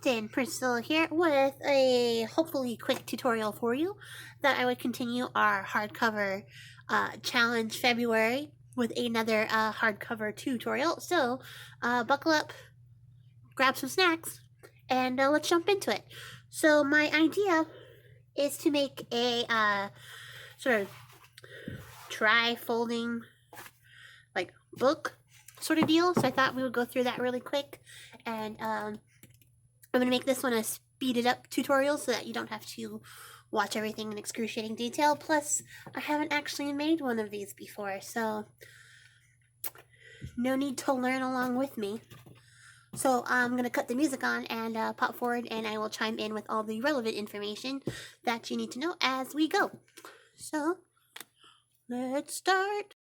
Craftin, Priscilla here with a hopefully quick tutorial for you that I would continue our hardcover challenge February with another hardcover tutorial. So buckle up, grab some snacks, and let's jump into it. So my idea is to make a sort of tri-folding like book sort of deal. So I thought we would go through that really quick, and I'm going to make this one a speeded up tutorial so that you don't have to watch everything in excruciating detail. Plus, I haven't actually made one of these before, so no need to learn along with me. So I'm going to cut the music on and pop forward, and I will chime in with all the relevant information that you need to know as we go. So, let's start.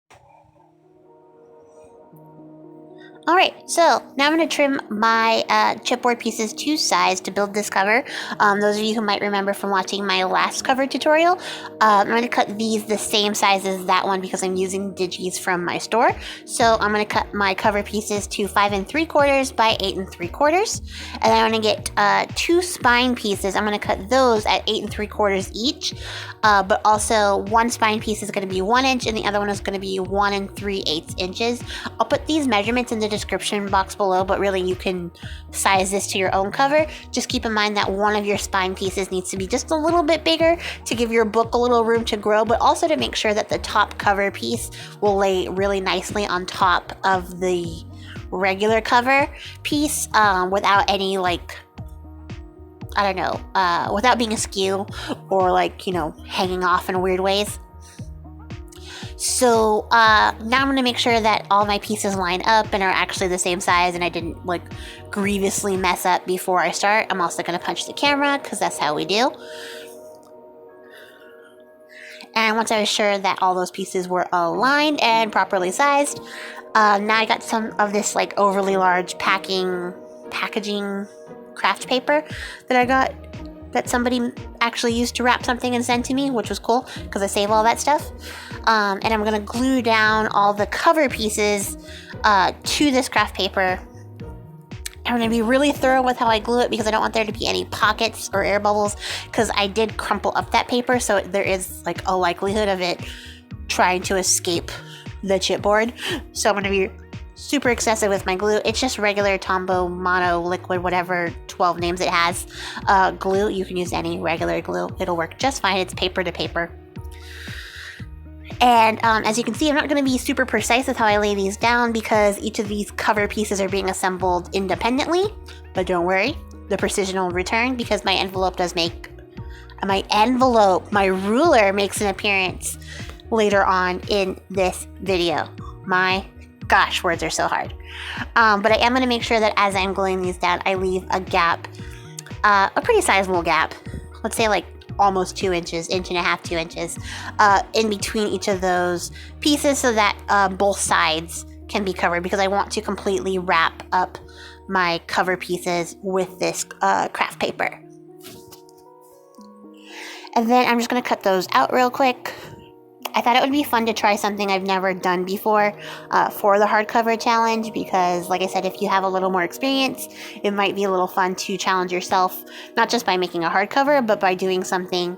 Alright, so now I'm going to trim my chipboard pieces to size to build this cover. Those of you who might remember from watching my last cover tutorial, I'm going to cut these the same size as that one because I'm using digis from my store. So I'm going to cut my cover pieces to 5 3/4 by 8 3/4. And then I'm going to get 2 spine pieces. I'm going to cut those at 8 3/4 each. But also one spine piece is going to be 1 inch and the other one is going to be 1 3/8 inches. I'll put these measurements in the description box below, but really you can size this to your own cover. Just keep in mind that one of your spine pieces needs to be just a little bit bigger to give your book a little room to grow, but also to make sure that the top cover piece will lay really nicely on top of the regular cover piece without any without being askew or hanging off in weird ways. So now I'm going to make sure that all my pieces line up and are actually the same size and I didn't grievously mess up before I start. I'm also going to punch the camera because that's how we do. And once I was sure that all those pieces were aligned and properly sized, now I got some of this overly large packaging craft paper that I got that somebody actually used to wrap something and send to me, which was cool because I save all that stuff. And I'm going to glue down all the cover pieces to this craft paper. I'm going to be really thorough with how I glue it because I don't want there to be any pockets or air bubbles because I did crumple up that paper, so there is a likelihood of it trying to escape the chipboard. So I'm going to be super excessive with my glue. It's just regular Tombow Mono Liquid, whatever 12 names it has, glue. You can use any regular glue. It'll work just fine. It's paper to paper. And as you can see, I'm not going to be super precise with how I lay these down because each of these cover pieces are being assembled independently. But don't worry, the precision will return because my ruler makes an appearance later on in this video. My gosh, words are so hard. But I am going to make sure that as I'm gluing these down, I leave a gap, a pretty sizable gap. Let's say almost 2 inches, 1.5 to 2 inches, in between each of those pieces so that both sides can be covered because I want to completely wrap up my cover pieces with this craft paper. And then I'm just going to cut those out real quick. I thought it would be fun to try something I've never done before for the hardcover challenge because, like I said, if you have a little more experience, it might be a little fun to challenge yourself, not just by making a hardcover, but by doing something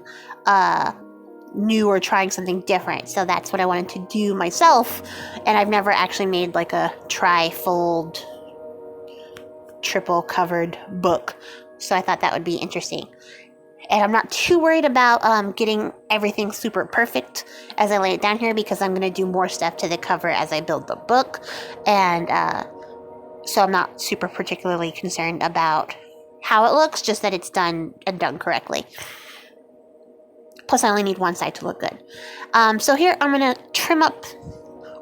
new or trying something different. So that's what I wanted to do myself, and I've never actually made a tri-fold, triple covered book, so I thought that would be interesting. And I'm not too worried about getting everything super perfect as I lay it down here because I'm going to do more stuff to the cover as I build the book. And so I'm not super particularly concerned about how it looks, just that it's done correctly. Plus I only need one side to look good. So here I'm going to trim up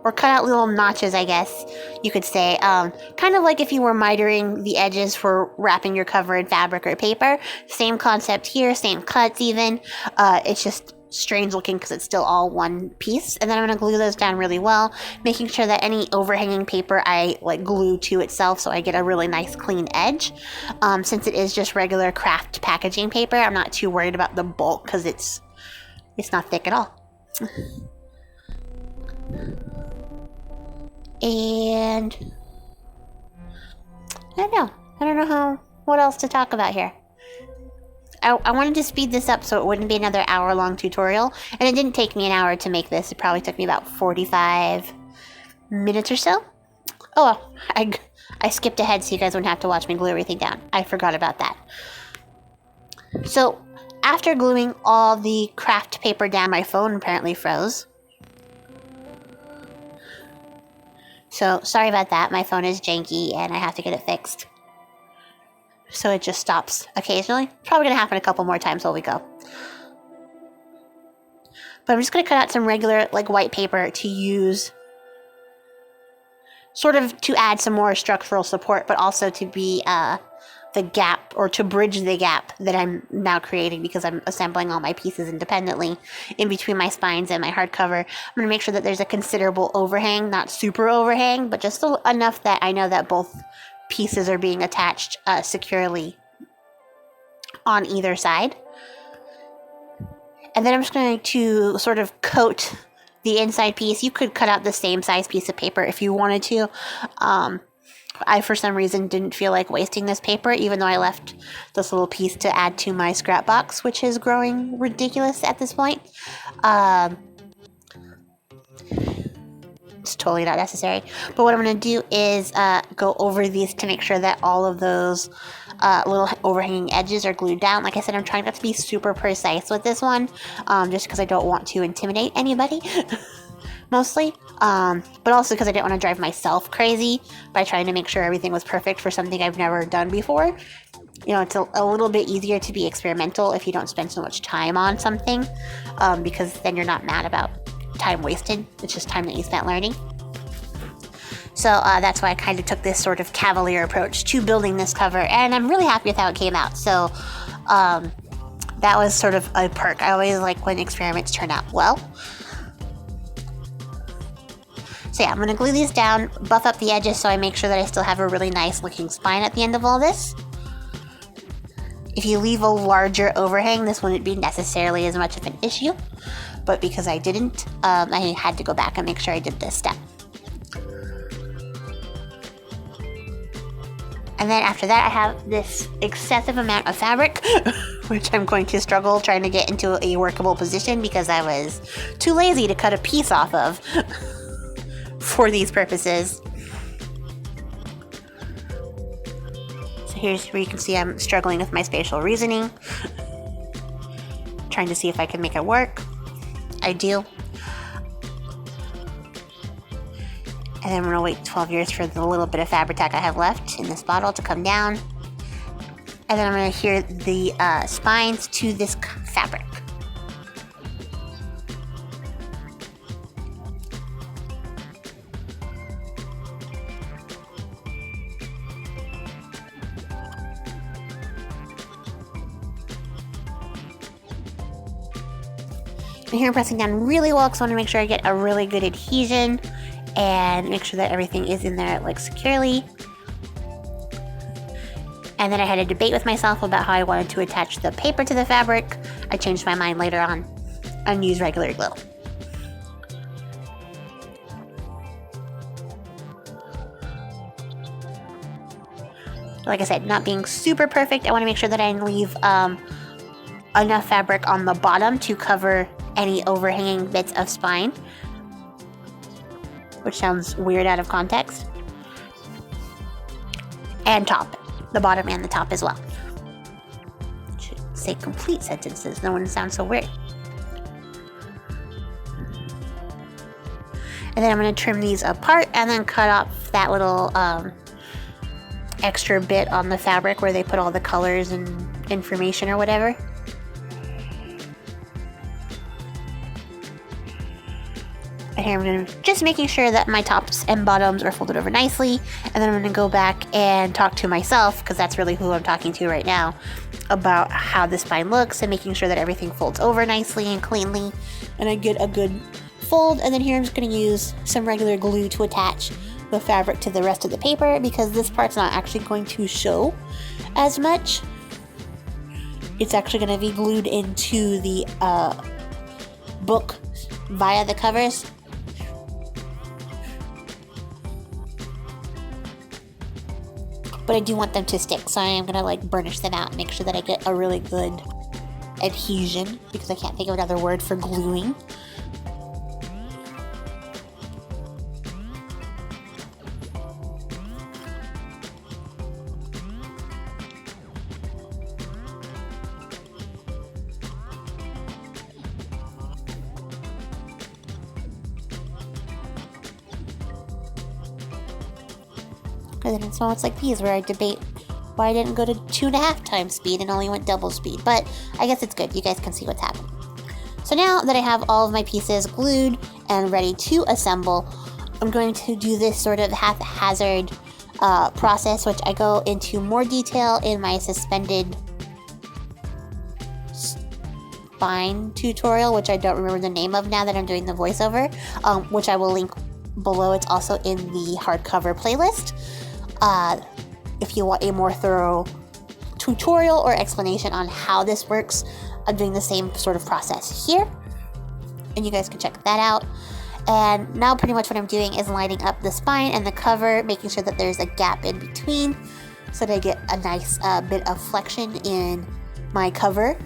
or cut out little notches, I guess you could say. Kind of like if you were mitering the edges for wrapping your cover in fabric or paper. Same concept here, same cuts even. It's just strange looking because it's still all one piece. And then I'm going to glue those down really well, making sure that any overhanging paper I glue to itself so I get a really nice clean edge. Since it is just regular craft packaging paper, I'm not too worried about the bulk because it's not thick at all. And I don't know what else to talk about here? I wanted to speed this up so it wouldn't be another hour-long tutorial, and it didn't take me an hour to make this. It probably took me about 45 minutes or so. Oh, well, I skipped ahead so you guys wouldn't have to watch me glue everything down. I forgot about that. So, after gluing all the craft paper down, my phone apparently froze. So, sorry about that. My phone is janky and I have to get it fixed. So it just stops occasionally. Probably going to happen a couple more times while we go. But I'm just going to cut out some regular, like, white paper to use sort of to add some more structural support, but also to be the gap, or to bridge the gap that I'm now creating because I'm assembling all my pieces independently in between my spines and my hardcover. I'm going to make sure that there's a considerable overhang, not super overhang, but just enough that I know that both pieces are being attached securely on either side. And then I'm just going to sort of coat the inside piece. You could cut out the same size piece of paper if you wanted to. I, for some reason, didn't feel like wasting this paper, even though I left this little piece to add to my scrap box, which is growing ridiculous at this point. It's totally not necessary. But what I'm going to do is go over these to make sure that all of those little overhanging edges are glued down. Like I said, I'm trying not to be super precise with this one, just because I don't want to intimidate anybody, mostly. But also because I didn't want to drive myself crazy by trying to make sure everything was perfect for something I've never done before. You know, it's a little bit easier to be experimental if you don't spend so much time on something, because then you're not mad about time wasted. It's just time that you spent learning. So that's why I kind of took this sort of cavalier approach to building this cover, and I'm really happy with how it came out. So that was sort of a perk. I always like when experiments turn out well. So yeah, I'm going to glue these down, buff up the edges so I make sure that I still have a really nice looking spine at the end of all this. If you leave a larger overhang, this wouldn't be necessarily as much of an issue. But because I didn't, I had to go back and make sure I did this step. And then after that, I have this excessive amount of fabric, which I'm going to struggle trying to get into a workable position because I was too lazy to cut a piece off of for these purposes. So here's where you can see I'm struggling with my spatial reasoning, trying to see if I can make it work. I do. And then I'm going to wait 12 years for the little bit of Fabri-Tac I have left in this bottle to come down. And then I'm going to adhere the spines to this fabric. And here I'm pressing down really well because I want to make sure I get a really good adhesion and make sure that everything is in there like securely. And then I had a debate with myself about how I wanted to attach the paper to the fabric. I changed my mind later on and used regular glue. Like I said, not being super perfect, I want to make sure that I leave enough fabric on the bottom to cover any overhanging bits of spine, which sounds weird out of context, and top, the bottom and the top as well. Should say complete sentences, no one sounds so weird. And then I'm going to trim these apart and then cut off that little extra bit on the fabric where they put all the colors and information or whatever. And here I'm going to just making sure that my tops and bottoms are folded over nicely, and then I'm going to go back and talk to myself, because that's really who I'm talking to right now, about how the spine looks and making sure that everything folds over nicely and cleanly and I get a good fold. And then here I'm just going to use some regular glue to attach the fabric to the rest of the paper, because this part's not actually going to show as much. It's actually going to be glued into the book via the covers. but I do want them to stick, so I am going to like burnish them out and make sure that I get a really good adhesion, because I can't think of another word for gluing. And then it's moments like these where I debate why I didn't go to 2.5 times speed and only went double speed. But I guess it's good. You guys can see what's happening. So now that I have all of my pieces glued and ready to assemble, I'm going to do this sort of haphazard process, which I go into more detail in my suspended spine tutorial, which I don't remember the name of now that I'm doing the voiceover, which I will link below. It's also in the hardcover playlist. If you want a more thorough tutorial or explanation on how this works, I'm doing the same sort of process here, and you guys can check that out. And now pretty much what I'm doing is lining up the spine and the cover, making sure that there's a gap in between so that I get a nice bit of flexion in my cover.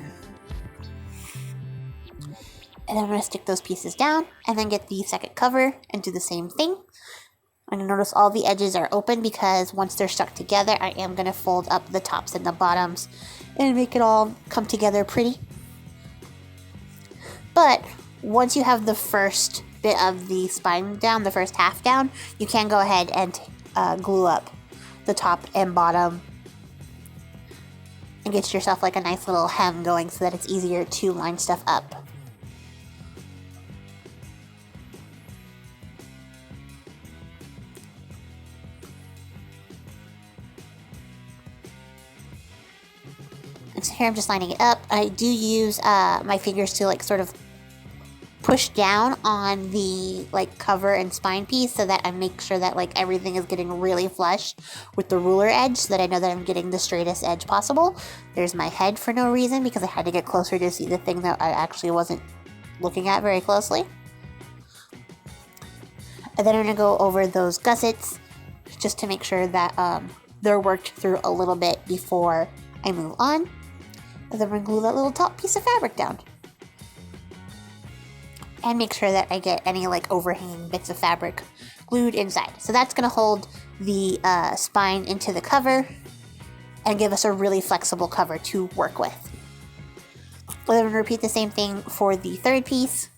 And then I'm going to stick those pieces down and then get the second cover and do the same thing. And notice all the edges are open because once they're stuck together, I am going to fold up the tops and the bottoms and make it all come together pretty. But once you have the first bit of the spine down, the first half down, you can go ahead and glue up the top and bottom and get yourself like a nice little hem going so that it's easier to line stuff up. So here I'm just lining it up. I do use my fingers to like sort of push down on the like cover and spine piece so that I make sure that like everything is getting really flush with the ruler edge so that I know that I'm getting the straightest edge possible. There's my head for no reason because I had to get closer to see the thing that I actually wasn't looking at very closely. And then I'm going to go over those gussets just to make sure that they're worked through a little bit before I move on. And then we're going to glue that little top piece of fabric down. And make sure that I get any like overhanging bits of fabric glued inside. So that's going to hold the spine into the cover and give us a really flexible cover to work with. We're going to repeat the same thing for the third piece.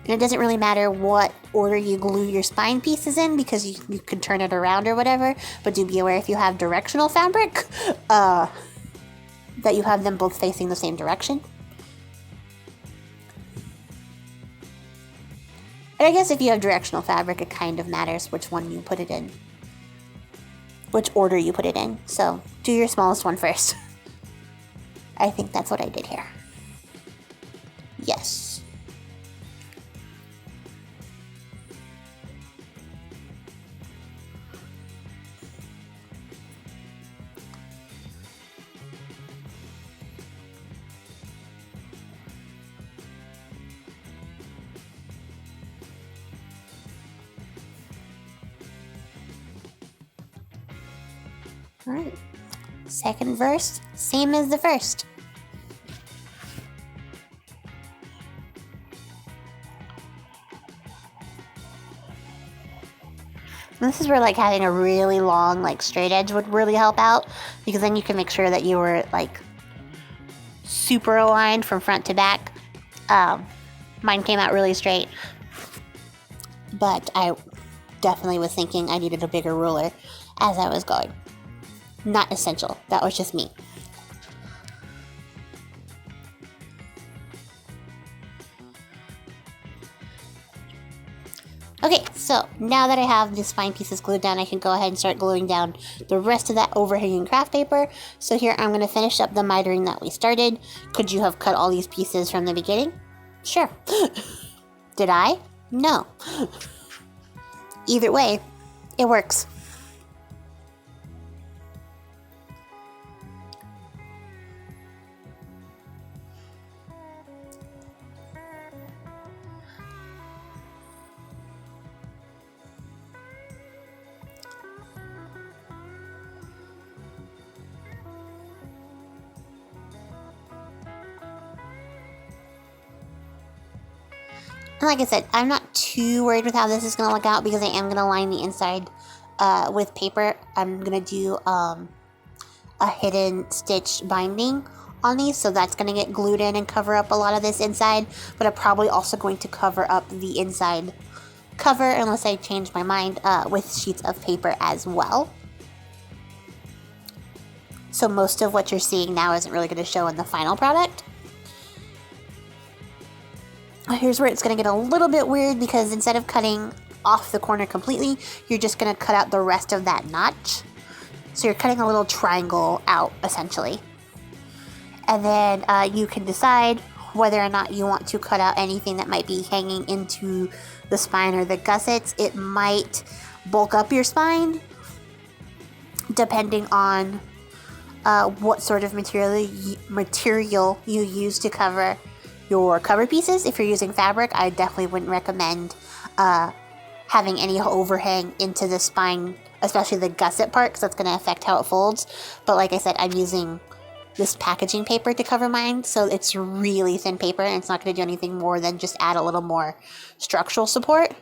And it doesn't really matter what order you glue your spine pieces in because you can turn it around or whatever. But do be aware if you have directional fabric, that you have them both facing the same direction. And I guess if you have directional fabric, it kind of matters which one you put it in. Which order you put it in. So do your smallest one first. I think that's what I did here. Yes. Alright, second verse, same as the first. And this is where like having a really long like straight edge would really help out, because then you can make sure that you were like super aligned from front to back. Mine came out really straight, but I definitely was thinking I needed a bigger ruler as I was going. Not essential. That was just me. Okay, so now that I have the spine pieces glued down, I can go ahead and start gluing down the rest of that overhanging craft paper. So here I'm going to finish up the mitering that we started. Could you have cut all these pieces from the beginning? Sure. Did I? No. Either way, it works. And like I said, I'm not too worried with how this is going to look out because I am going to line the inside with paper. I'm going to do a hidden stitch binding on these, so that's going to get glued in and cover up a lot of this inside, but I'm probably also going to cover up the inside cover unless I change my mind with sheets of paper as well. So most of what you're seeing now isn't really going to show in the final product. Here's where it's going to get a little bit weird because instead of cutting off the corner completely, you're just going to cut out the rest of that notch. So you're cutting a little triangle out essentially. And then you can decide whether or not you want to cut out anything that might be hanging into the spine or the gussets. It might bulk up your spine depending on what sort of material you use to cover your cover pieces. If you're using fabric, I definitely wouldn't recommend having any overhang into the spine, especially the gusset part, because that's going to affect how it folds. But like I said, I'm using this packaging paper to cover mine, so it's really thin paper and it's not going to do anything more than just add a little more structural support.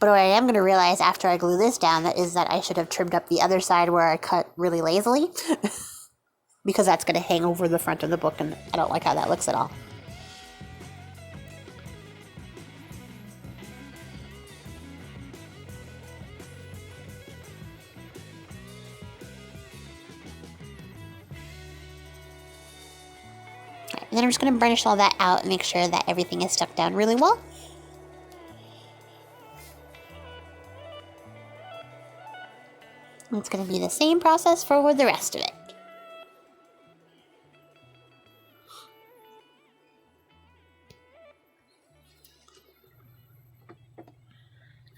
But what I am going to realize after I glue this down is that I should have trimmed up the other side where I cut really lazily because that's going to hang over the front of the book and I don't like how that looks at all. And then I'm just going to burnish all that out and make sure that everything is stuck down really well. And it's going to be the same process for the rest of it.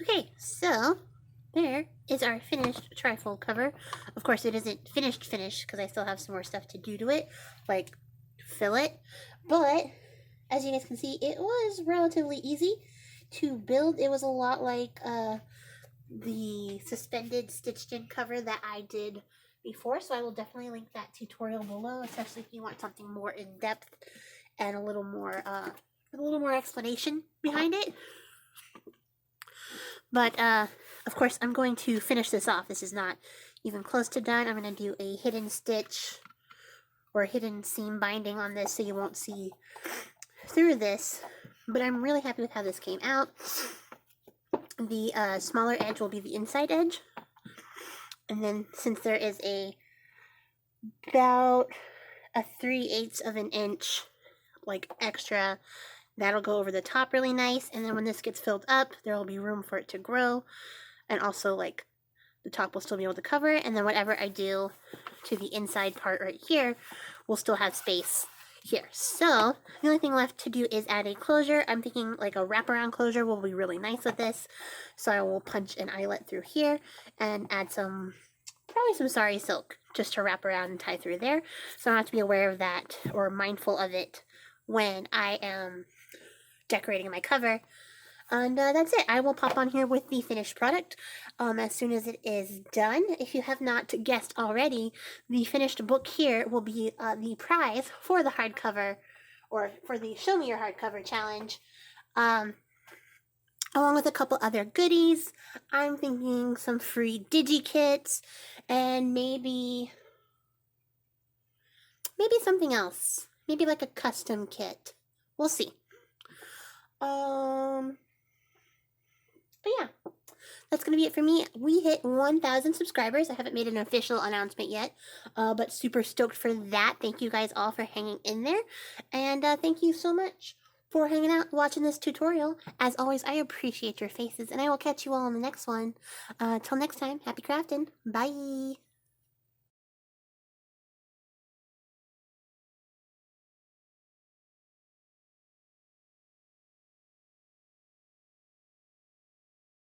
Okay, so there is our finished trifold cover. Of course, it isn't finished because I still have some more stuff to do to it, like fill it, but as you guys can see, it was relatively easy to build. It was a lot like the suspended stitched in cover that I did before, so I will definitely link that tutorial below, especially if you want something more in depth and a little more explanation behind it. But of course, I'm going to finish this off. This is not even close to done. I'm going to do a hidden stitch or hidden seam binding on this so you won't see through this, but I'm really happy with how this came out. The smaller edge will be the inside edge, and then since there is about a 3/8 of an inch like extra, that'll go over the top really nice, and then when this gets filled up there will be room for it to grow, and also like the top will still be able to cover it, and then whatever I do to the inside part right here will still have space here. So the only thing left to do is add a closure. I'm thinking like a wraparound closure will be really nice with this, so I will punch an eyelet through here and add probably some sari silk just to wrap around and tie through there, so I have to be aware of that or mindful of it when I am decorating my cover. And that's it. I will pop on here with the finished product as soon as it is done. If you have not guessed already, the finished book here will be the prize for the hardcover, or for the Show Me Your Hardcover challenge, along with a couple other goodies. I'm thinking some free digi-kits and maybe something else. Maybe like a custom kit. We'll see. But yeah, that's going to be it for me. We hit 1,000 subscribers. I haven't made an official announcement yet, but super stoked for that. Thank you guys all for hanging in there. And thank you so much for hanging out, watching this tutorial. As always, I appreciate your faces, and I will catch you all in the next one. Till next time, happy crafting. Bye.